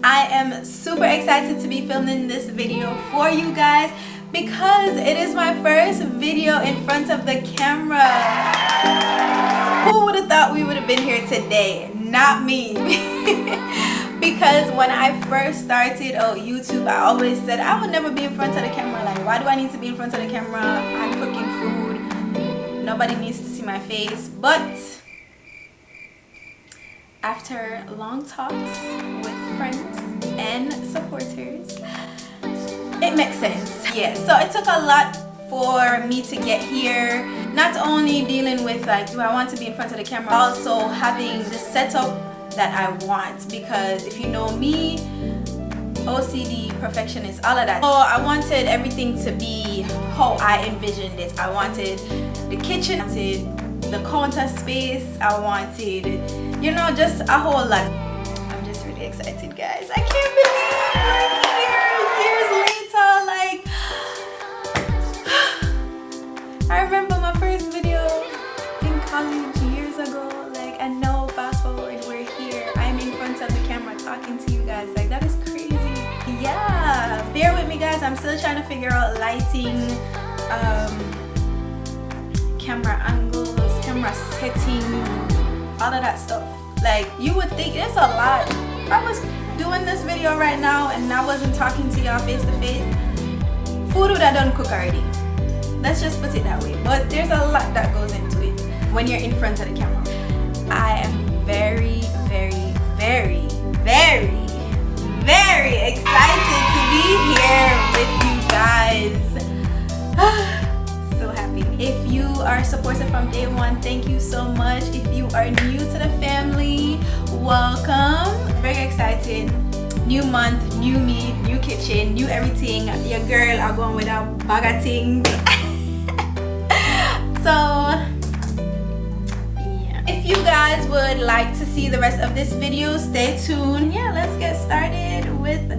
I am super excited to be filming this video for you guys because it is my first video in front of the camera. Who would have thought we would have been here today? Not me. Because when I first started YouTube, I always said I would never be in front of the camera. Like, why do I need to be in front of the camera? I'm cooking food. Nobody needs to see my face. But after long talks with friends and supporters, it makes sense. Yeah, so it took a lot for me to get here. Not only dealing with like, do I want to be in front of the camera, also having the setup that I want, because if you know me, OCD, perfectionist, all of that. So I wanted everything to be how I envisioned it. I wanted the kitchen, I wanted the counter space, I wanted, you know, just a whole lot. I'm just really excited, guys. I can't believe we're here years later. Like, I remember my first video in college years ago. Like, and now fast forward, we're here. I'm in front of the camera talking to you guys. Like, that is crazy. Yeah, bear with me, guys. I'm still trying to figure out lighting, camera angles, camera setting, all of that stuff. Like, you would think it's a lot. If I was doing this video right now and I wasn't talking to y'all face to face, food would have done cook already. Let's just put it that way. But there's a lot that goes into it when you're in front of the camera. I am very, very, very, very, very excited to be here with you guys. So happy. If you are supported from day one, thank you so much. If you are new to the family, welcome. Very excited. New month, new me, new kitchen, new everything. Your girl are going with a bag of things. So yeah, if you guys would like to see the rest of this video, stay tuned. Yeah, let's get started with the